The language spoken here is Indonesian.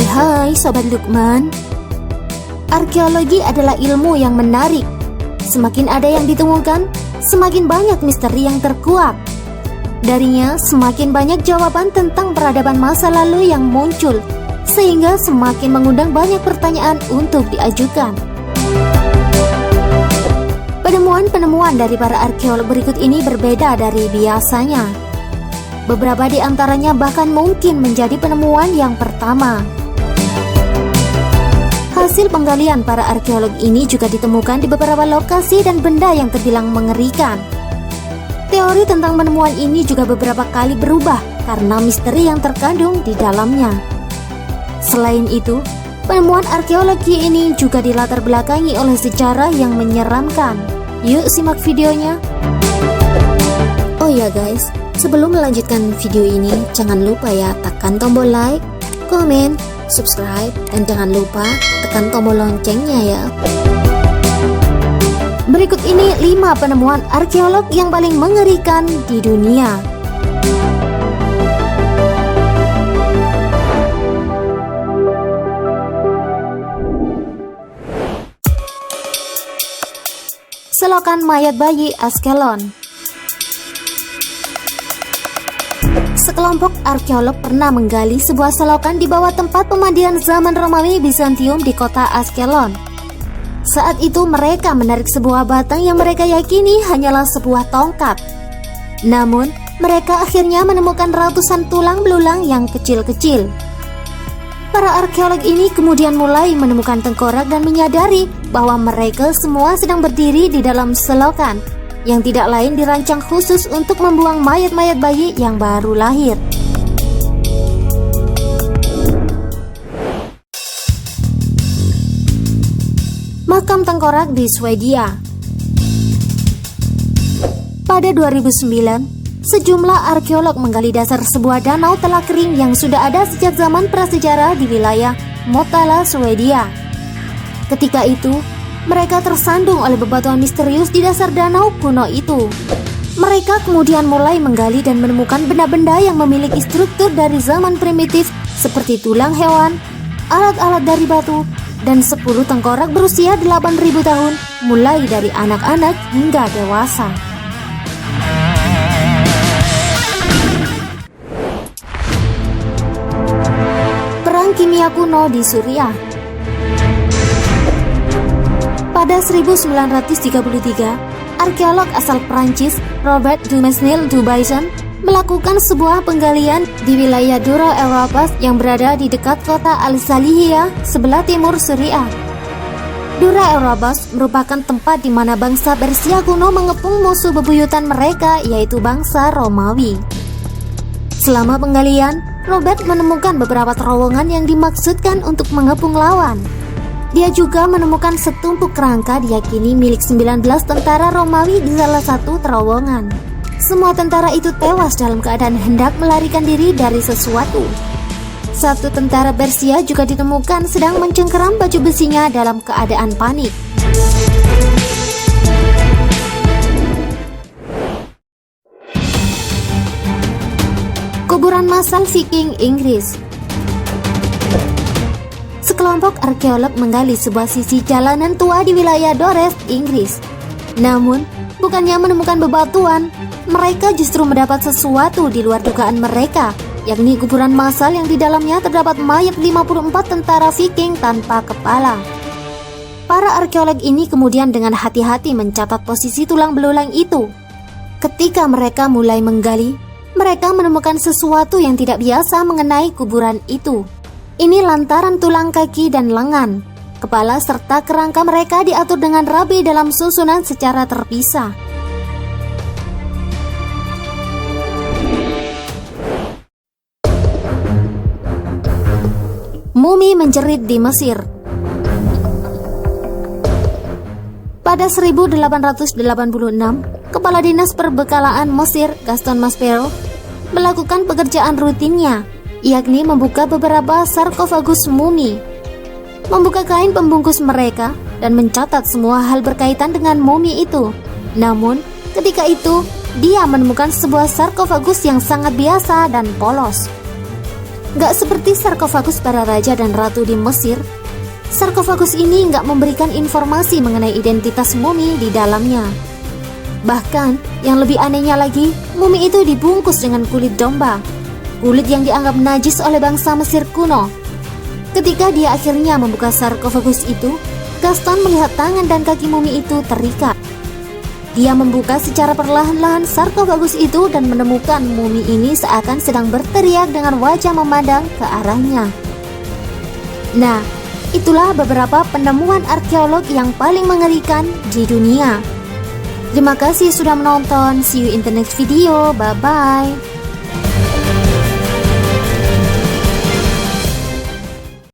Hai Sobat Lukman. Arkeologi adalah ilmu yang menarik. Semakin ada yang ditemukan, semakin banyak misteri yang terkuak. Darinya semakin banyak jawaban tentang peradaban masa lalu yang muncul, sehingga semakin mengundang banyak pertanyaan untuk diajukan. Penemuan-penemuan dari para arkeolog berikut ini berbeda dari biasanya. Beberapa di antaranya bahkan mungkin menjadi penemuan yang pertama. Hasil penggalian para arkeolog ini juga ditemukan di beberapa lokasi dan benda yang terbilang mengerikan. Teori tentang penemuan ini juga beberapa kali berubah karena misteri yang terkandung di dalamnya. Selain itu, penemuan arkeologi ini juga dilatar belakangi oleh sejarah yang menyeramkan. Yuk simak videonya. Oh ya guys, sebelum melanjutkan video ini, jangan lupa ya tekan tombol like, komen, subscribe, dan jangan lupa tekan tombol loncengnya ya. Berikut ini 5 penemuan arkeolog yang paling mengerikan di dunia. Selokan mayat bayi Askelon. Sekelompok arkeolog pernah menggali sebuah selokan di bawah tempat pemandian zaman Romawi Bizantium di kota Askelon. Saat itu mereka menarik sebuah batang yang mereka yakini hanyalah sebuah tongkat. Namun, mereka akhirnya menemukan ratusan tulang belulang yang kecil-kecil. Para arkeolog ini kemudian mulai menemukan tengkorak dan menyadari bahwa mereka semua sedang berdiri di dalam selokan yang tidak lain dirancang khusus untuk membuang mayat-mayat bayi yang baru lahir. Makam tengkorak di Swedia. Pada 2009, sejumlah arkeolog menggali dasar sebuah danau telah kering yang sudah ada sejak zaman prasejarah di wilayah Motala, Swedia. Ketika itu, mereka tersandung oleh bebatuan misterius di dasar danau kuno itu. Mereka kemudian mulai menggali dan menemukan benda-benda yang memiliki struktur dari zaman primitif seperti tulang hewan, alat-alat dari batu, dan 10 tengkorak berusia 8.000 tahun, mulai dari anak-anak hingga dewasa. Perang kimia kuno di Suriah. Pada 1933, arkeolog asal Prancis Robert Dumesnil-Dubaison melakukan sebuah penggalian di wilayah Dura Europos yang berada di dekat kota Al-Salihiyah sebelah timur Suriah. Dura Europos merupakan tempat di mana bangsa Persia kuno mengepung musuh bebuyutan mereka, yaitu bangsa Romawi. Selama penggalian, Robert menemukan beberapa terowongan yang dimaksudkan untuk mengepung lawan. Dia juga menemukan setumpuk kerangka diyakini milik 19 tentara Romawi di salah satu terowongan. Semua tentara itu tewas dalam keadaan hendak melarikan diri dari sesuatu. Satu tentara Persia juga ditemukan sedang mencengkeram baju besinya dalam keadaan panik. Kuburan massal Viking Inggris. Sekelompok arkeolog menggali sebuah sisi jalanan tua di wilayah Dores, Inggris. Namun, bukannya menemukan bebatuan, mereka justru mendapat sesuatu di luar dugaan mereka, yakni kuburan massal yang di dalamnya terdapat mayat 54 tentara Viking tanpa kepala. Para arkeolog ini kemudian dengan hati-hati mencatat posisi tulang belulang itu. Ketika mereka mulai menggali, mereka menemukan sesuatu yang tidak biasa mengenai kuburan itu. Ini lantaran tulang kaki dan lengan, kepala serta kerangka mereka diatur dengan rapi dalam susunan secara terpisah. Mumi menjerit di Mesir. Pada 1886, Kepala Dinas Perbekalaan Mesir, Gaston Maspero, melakukan pekerjaan rutinnya, yakni membuka beberapa sarkofagus mumi, membuka kain pembungkus mereka, dan mencatat semua hal berkaitan dengan mumi itu. Namun, ketika itu, dia menemukan sebuah sarkofagus yang sangat biasa dan polos. Gak seperti sarkofagus para raja dan ratu di Mesir, sarkofagus ini gak memberikan informasi mengenai identitas mumi di dalamnya. Bahkan, yang lebih anehnya lagi, mumi itu dibungkus dengan kulit domba, kulit yang dianggap najis oleh bangsa Mesir kuno. Ketika dia akhirnya membuka sarkofagus itu, Gaston melihat tangan dan kaki mumi itu terikat. Dia membuka secara perlahan-lahan sarkofagus itu dan menemukan mumi ini seakan sedang berteriak dengan wajah memandang ke arahnya. Nah, itulah beberapa penemuan arkeolog yang paling mengerikan di dunia. Terima kasih sudah menonton. See you in the next video. Bye-bye.